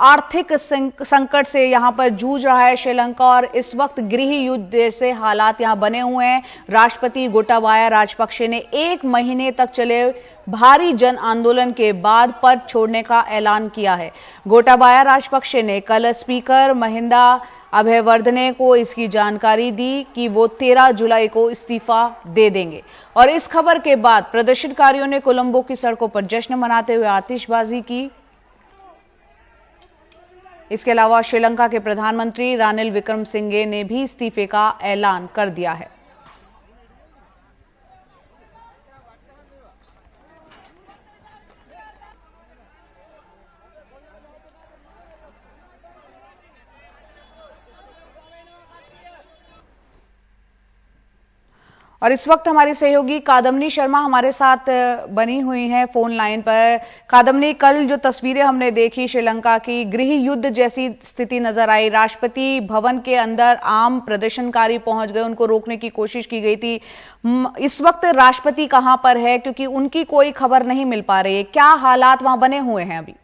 आर्थिक संकट से यहां पर जूझ रहा है श्रीलंका और इस वक्त गृह युद्ध जैसे हालात यहां बने हुए हैं। राष्ट्रपति गोटाबाया राजपक्षे ने 1 महीने तक चले भारी जन आंदोलन के बाद पद छोड़ने का ऐलान किया है। गोटाबाया राजपक्षे ने कल स्पीकर महिंदा अभयवर्धने को इसकी जानकारी दी कि वो 13 जुलाई को इस्तीफा दे देंगे और इस खबर के बाद प्रदर्शनकारियों ने कोलंबो की सड़कों पर जश्न मनाते हुए आतिशबाजी की। इसके अलावा श्रीलंका के प्रधानमंत्री रानिल विक्रमसिंघे ने भी इस्तीफे का ऐलान कर दिया है। और इस वक्त हमारी सहयोगी कादम्बनी शर्मा हमारे साथ बनी हुई हैं फोन लाइन पर। कादम्बनी, कल जो तस्वीरें हमने देखी श्रीलंका की, गृह युद्ध जैसी स्थिति नजर आई। राष्ट्रपति भवन के अंदर आम प्रदर्शनकारी पहुंच गए, उनको रोकने की कोशिश की गई थी। इस वक्त राष्ट्रपति कहां पर है, क्योंकि उनकी कोई खबर नहीं मिल पा रही है। क्या हालात वहां बने हुए हैं अभी?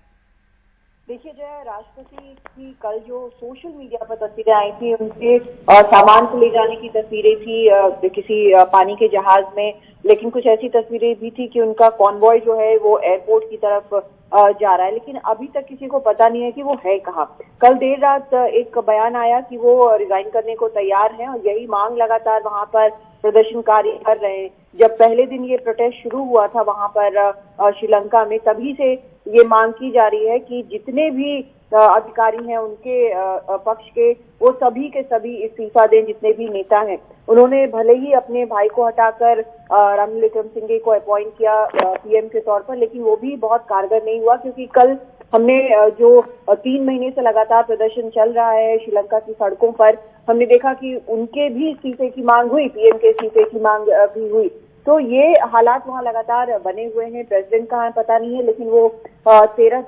देखिए जय, राष्ट्रपति की कल जो सोशल मीडिया पर तस्वीरें आई थी, उनके सामान को ले जाने की तस्वीरें थी किसी पानी के जहाज में, लेकिन कुछ ऐसी तस्वीरें भी थी कि उनका कॉन्वॉय जो है वो एयरपोर्ट की तरफ जा रहा है, लेकिन अभी तक किसी को पता नहीं है कि वो है कहाँ। कल देर रात एक बयान आया कि वो रिजाइन करने को तैयार हैं और यही मांग लगातार वहां पर प्रदर्शनकारी कर रहे हैं। जब पहले दिन ये प्रोटेस्ट शुरू हुआ था वहां पर श्रीलंका में, तभी से ये मांग की जा रही है कि जितने भी अधिकारी हैं उनके पक्ष के, वो सभी के सभी इस्तीफा दें, जितने भी नेता हैं। उन्होंने भले ही अपने भाई को हटाकर रानिल विक्रमसिंघे को अपॉइंट किया पीएम के तौर पर, लेकिन वो भी बहुत कारगर नहीं हुआ, क्योंकि कल हमने जो 3 महीने से लगातार प्रदर्शन चल रहा है श्रीलंका की सड़कों पर, हमने देखा कि उनके भी इस्तीफे की मांग हुई, पीएम के इस्तीफे की मांग भी हुई। तो ये हालात वहां लगातार बने हुए हैं। प्रेसिडेंट कहाँ है पता नहीं है, लेकिन वो 13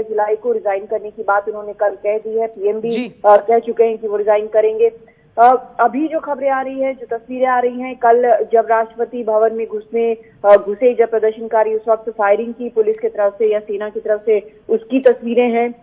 जुलाई को रिजाइन करने की बात उन्होंने कल कह दी है। पीएम भी कह चुके हैं कि वो रिजाइन करेंगे। अभी जो खबरें आ रही है, जो तस्वीरें आ रही हैं, कल जब राष्ट्रपति भवन में घुसे जब प्रदर्शनकारी, उस वक्त फायरिंग की पुलिस की तरफ से या सेना की तरफ से, उसकी तस्वीरें हैं।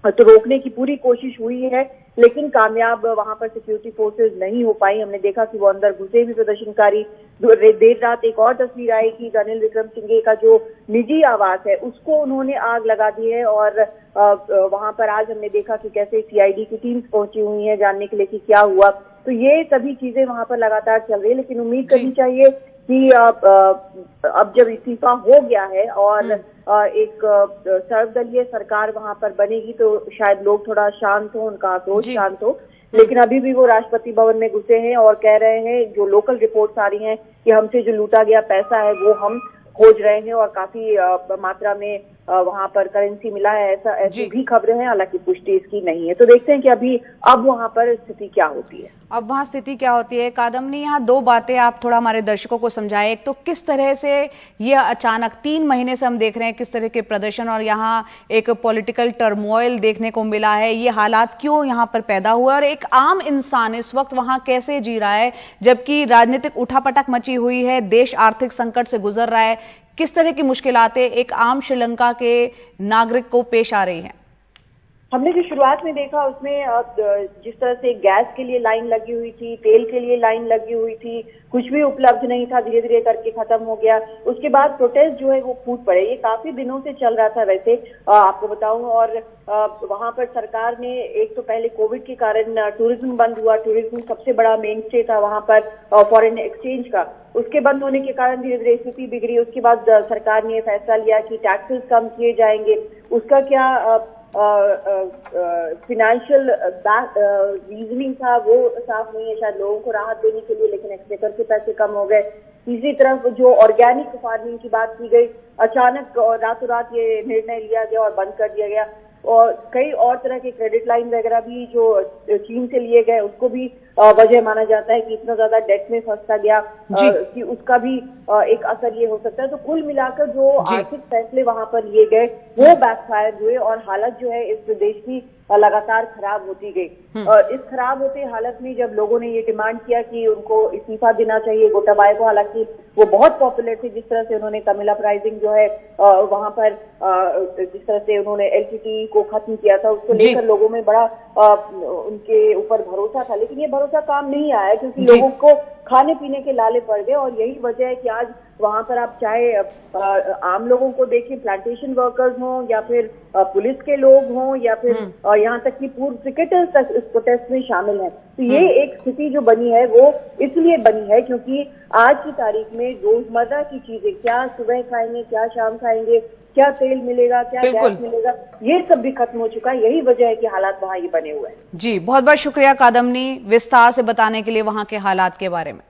तो रोकने की पूरी कोशिश हुई है, लेकिन कामयाब वहां पर सिक्योरिटी फोर्सेस नहीं हो पाई। हमने देखा कि वो अंदर घुसे भी प्रदर्शनकारी। देर रात एक और तस्वीर आई कि रानिल विक्रमसिंघे का जो निजी आवास है उसको उन्होंने आग लगा दी है और वहां पर आज हमने देखा कि कैसे सीआईडी की टीम्स पहुंची हुई है जानने के लिए कि क्या हुआ। तो ये सभी चीजें वहां पर लगातार चल रही है, लेकिन उम्मीद करनी चाहिए कि अब जब इस्तीफा हो गया है और एक सर्वदलीय सरकार वहां पर बनेगी तो शायद लोग थोड़ा शांत हो, उनका आक्रोश शांत हो। लेकिन अभी भी वो राष्ट्रपति भवन में घुसे हैं और कह रहे हैं, जो लोकल रिपोर्ट्स आ रही हैं, कि हमसे जो लूटा गया पैसा है वो हम खोज रहे हैं और काफी मात्रा में वहां पर करेंसी मिला है, ऐसी भी खबरें हैं, हालांकि पुष्टि इसकी नहीं है। तो देखते हैं कि अब वहां पर स्थिति क्या होती है। अब वहां स्थिति क्या होती है। कादम्बनी, यहाँ 2 बातें आप थोड़ा हमारे दर्शकों को समझाएं। एक तो किस तरह से ये अचानक 3 महीने से हम देख रहे हैं किस तरह के प्रदर्शन और यहाँ एक पॉलिटिकल टर्मोइल देखने को मिला है, ये हालात क्यों यहाँ पर पैदा हुआ और एक आम इंसान इस वक्त वहां कैसे जी रहा है, जबकि राजनीतिक उठापटक मची हुई है, देश आर्थिक संकट से गुजर रहा है। किस तरह की मुश्किलातें एक आम श्रीलंका के नागरिक को पेश आ रही हैं? हमने जो शुरुआत में देखा उसमें जिस तरह से गैस के लिए लाइन लगी हुई थी, तेल के लिए लाइन लगी हुई थी, कुछ भी उपलब्ध नहीं था, धीरे धीरे करके खत्म हो गया। उसके बाद प्रोटेस्ट जो है वो फूट पड़े। ये काफी दिनों से चल रहा था वैसे, आपको बताऊं। और वहां पर सरकार ने, एक तो पहले कोविड के कारण टूरिज्म बंद हुआ, टूरिज्म सबसे बड़ा मेन स्टे था वहां पर फॉरेन एक्सचेंज का, उसके बंद होने के कारण धीरे धीरे स्थिति बिगड़ी। उसके बाद सरकार ने फैसला लिया कि टैक्सेस कम किए जाएंगे। उसका क्या फिनेंशियल रीजनिंग था वो साफ नहीं है, शायद लोगों को राहत देने के लिए, लेकिन एक्सपेक्टर के पैसे कम हो गए। तीसरी तरफ जो ऑर्गेनिक फार्मिंग की बात की गई, अचानक रातों रात ये निर्णय लिया गया और बंद कर दिया गया। और कई और तरह के क्रेडिट लाइन वगैरह भी जो चीन से लिए गए उसको भी वजह माना जाता है कि इतना ज्यादा डेट में फंसता गया कि उसका भी एक असर ये हो सकता है। तो कुल मिलाकर जो आर्थिक फैसले वहां पर लिए गए वो बैकफायर हुए और हालत जो है इस प्रदेश की लगातार खराब होती गई। इस खराब होते हालत में जब लोगों ने ये डिमांड किया कि उनको इस्तीफा देना चाहिए गोटाबाया को, हालांकि वो बहुत पॉपुलर थे, जिस तरह से उन्होंने तमिल अपराइजिंग जो है वहां पर जिस तरह से उन्होंने एलटीटी को खत्म किया था, उसको लेकर लोगों में बड़ा उनके ऊपर भरोसा था। लेकिन ये भरोसा काम नहीं आया क्योंकि लोगों को खाने पीने के लाले पड़ गए और यही वजह है कि आज वहां पर आप चाहे आम लोगों को देखें, प्लांटेशन वर्कर्स हों या फिर पुलिस के लोग हों या फिर यहाँ तक कि पूर्व क्रिकेटर्स तक इस प्रोटेस्ट में शामिल हैं। तो ये एक स्थिति जो बनी है वो इसलिए बनी है क्योंकि आज की तारीख में रोजमर्रा की चीजें, क्या सुबह खाएंगे, क्या शाम खाएंगे, क्या तेल मिलेगा, क्या गैस मिलेगा, ये सब भी खत्म हो चुका है। यही वजह है कि हालात वहां ये बने हुए हैं। जी, बहुत बहुत शुक्रिया कादम्बनी विस्तार से बताने के लिए वहां के हालात के बारे में।